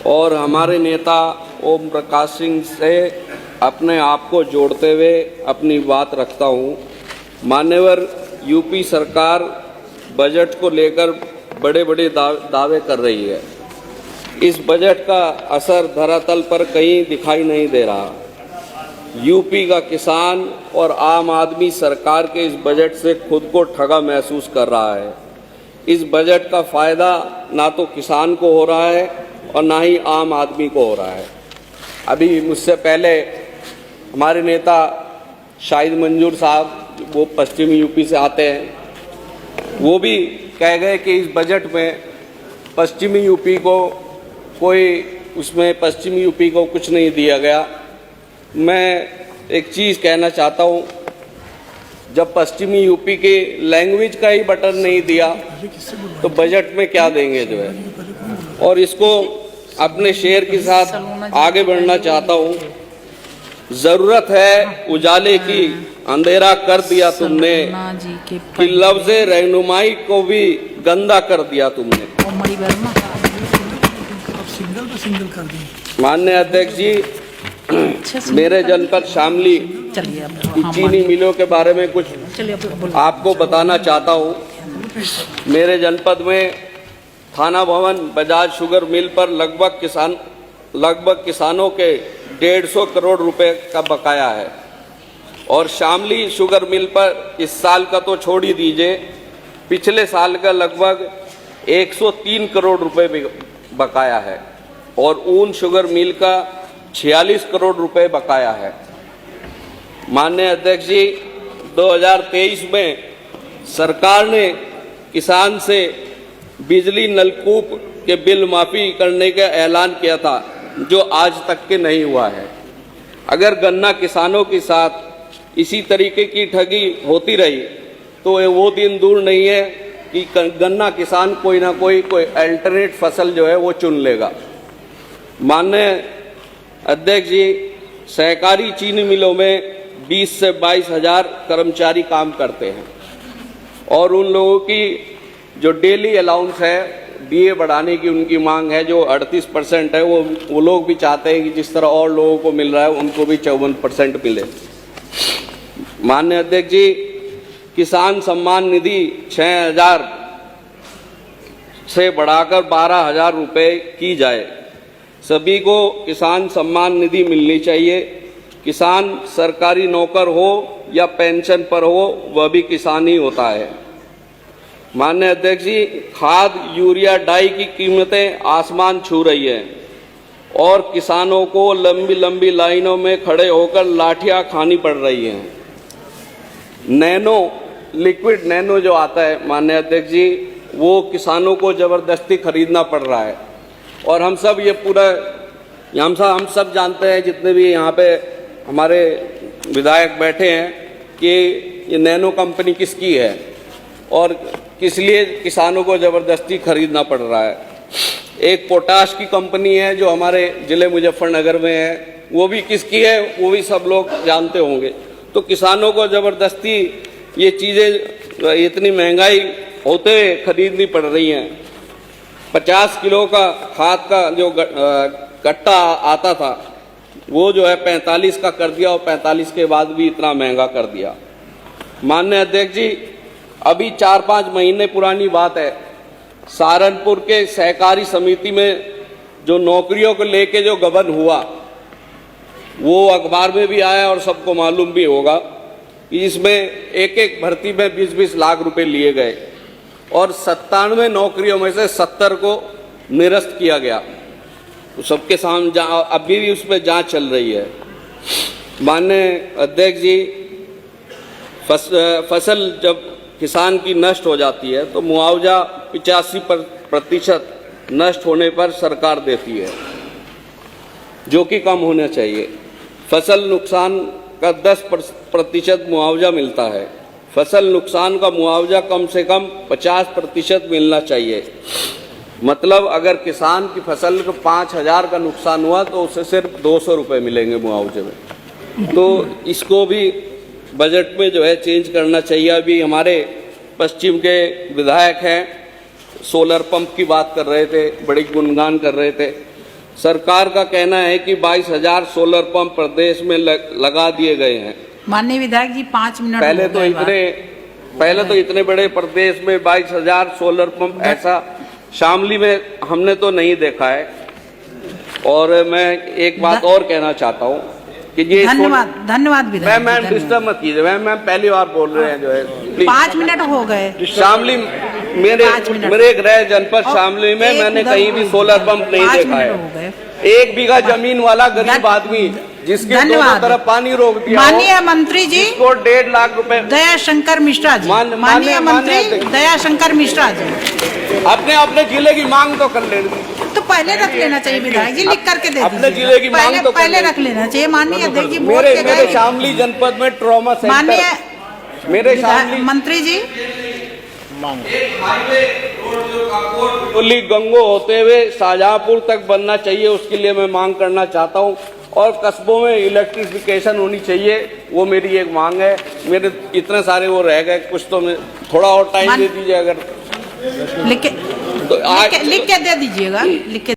और हमारे नेता ओम प्रकाश सिंह से अपने आप को जोड़ते हुए अपनी बात रखता हूँ। मान्यवर यूपी सरकार बजट को लेकर बड़े बड़े दावे कर रही है। इस बजट का असर धरातल पर कहीं दिखाई नहीं दे रहा। यूपी का किसान और आम आदमी सरकार के इस बजट से खुद को ठगा महसूस कर रहा है। इस बजट का फ़ायदा ना तो किसान को हो रहा है और ना ही आम आदमी को हो रहा है। अभी मुझसे पहले हमारे नेता शाहिद मंजूर साहब, वो पश्चिमी यूपी से आते हैं, वो भी कह गए कि इस बजट में पश्चिमी यूपी को कुछ नहीं दिया गया। मैं एक चीज़ कहना चाहता हूँ, जब पश्चिमी यूपी के लैंग्वेज का ही बटन नहीं दिया तो बजट में क्या देंगे जो है। और इसको अपने शेर के साथ आगे बढ़ना चाहता हूँ। ज़रूरत है उजाले की, अंधेरा कर दिया तुमने, कि लफ्ज़े रहनुमाई को भी गंदा कर दिया तुमने। माननीय अध्यक्ष जी, मेरे जनपद शामली की चीनी मिलों के बारे में कुछ आपको बताना चाहता हूँ। मेरे जनपद में थाना भवन बजाज शुगर मिल पर लगभग किसानों के 150 करोड़ रुपए का बकाया है, और शामली शुगर मिल पर इस साल का तो छोड़ ही दीजिए, पिछले साल का लगभग 103 करोड़ रुपए बकाया है, और ऊन शुगर मिल का 46 करोड़ रुपए बकाया है। माननीय अध्यक्ष जी, 2023 में सरकार ने किसान से बिजली नलकूप के बिल माफ़ी करने का ऐलान किया था, जो आज तक के नहीं हुआ है। अगर गन्ना किसानों के साथ इसी तरीके की ठगी होती रही तो वो दिन दूर नहीं है कि गन्ना किसान कोई ना कोई अल्टरनेट फसल जो है वो चुन लेगा। माननीय अध्यक्ष जी, सहकारी चीनी मिलों में 20 से 22 हज़ार कर्मचारी काम करते हैं, और उन लोगों की जो डेली अलाउंस है, डीए बढ़ाने की उनकी मांग है, जो 38% है, वो लोग भी चाहते हैं कि जिस तरह और लोगों को मिल रहा है उनको भी 54% मिले। माननीय अध्यक्ष जी, किसान सम्मान निधि 6,000 से बढ़ाकर 12,000 रुपये की जाए। सभी को किसान सम्मान निधि मिलनी चाहिए। किसान सरकारी नौकर हो या पेंशन पर हो, वह भी किसान ही होता है। माननीय अध्यक्ष जी, खाद, यूरिया, डाई की कीमतें आसमान छू रही हैं, और किसानों को लंबी लंबी लाइनों में खड़े होकर लाठियां खानी पड़ रही हैं। लिक्विड नैनो जो आता है माननीय अध्यक्ष जी, वो किसानों को ज़बरदस्ती खरीदना पड़ रहा है, और हम सब जानते हैं, जितने भी यहाँ पे हमारे विधायक बैठे हैं, कि ये नैनो कंपनी किसकी है और किस लिए किसानों को ज़बरदस्ती खरीदना पड़ रहा है। एक पोटाश की कंपनी है जो हमारे ज़िले मुजफ्फरनगर में है, वो भी किसकी है वो भी सब लोग जानते होंगे। तो किसानों को ज़बरदस्ती ये चीज़ें इतनी महंगाई होते हुए खरीदनी पड़ रही हैं। 50 किलो का खाद का जो कट्टा आता था, वो जो है 45 का कर दिया, और 45 के बाद भी इतना महंगा कर दिया। माननीय अध्यक्ष जी, अभी 4-5 महीने पुरानी बात है, सहारनपुर के सहकारी समिति में जो नौकरियों को लेके जो गबन हुआ, वो अखबार में भी आया और सबको मालूम भी होगा कि इसमें एक भर्ती में 20-20 लाख रुपए लिए गए, और 97 नौकरियों में से 70 को निरस्त किया गया। तो सबके सामने अभी भी उस पर जाँच चल रही है। माननीय अध्यक्ष जी, फसल जब किसान की नष्ट हो जाती है तो मुआवजा 85% नष्ट होने पर सरकार देती है, जो कि कम होना चाहिए। फसल नुकसान का 10% मुआवजा मिलता है। फसल नुकसान का मुआवजा कम से कम 50% मिलना चाहिए। मतलब अगर किसान की फसल को 5,000 का नुकसान हुआ तो उसे सिर्फ 200 रुपये मिलेंगे मुआवजे में। तो इसको भी बजट में जो है चेंज करना चाहिए। अभी हमारे पश्चिम के विधायक हैं, सोलर पंप की बात कर रहे थे, बड़ी गुणगान कर रहे थे। सरकार का कहना है कि 22,000 सोलर पंप प्रदेश में लगा दिए गए हैं। माननीय विधायक जी 5 मिनट पहले तो इतने बड़े प्रदेश में 22,000 सोलर पंप ऐसा शामली में हमने तो नहीं देखा है। और मैं एक बात और कहना चाहता हूँ कि ये धन्यवाद विधायक। मैम डिस्टर्ब मत कीजिए, मैम पहली बार बोल रहे हैं जो है। 5 मिनट हो गए। शामली मेरे गृह जनपद शामली में मैंने कहीं भी सोलर पंप नहीं देखा है। 1 बीघा जमीन वाला गरीब आदमी जिसके दोनों तरफ पानी रोक दिया। माननीय मंत्री जी को 1.5 लाख रुपए। दयाशंकर मिश्रा जी, माननीय मंत्री दयाशंकर मिश्रा जी, अपने जिले की मांग तो कर ले। तो पहले रख लेना चाहिए विधायक जी, लिख करके दे अपने जिले की मांग तो पहले रख लेना चाहिए। माननीय अध्यक्ष जी, मेरे शामली जनपद में ट्रॉमा सेंटर, माननीय मेरे शामली मंत्री जी गंगो होते हुए शाहजहांपुर तक बनना चाहिए, उसके लिए मैं मांग करना चाहता हूँ। और कस्बों में इलेक्ट्रिफिकेशन होनी चाहिए, वो मेरी एक मांग है। मेरे इतने सारे वो रह गए, कुछ तो मैं थोड़ा और टाइम दे दीजिए अगर लिख के दे दीजिएगा, लिख के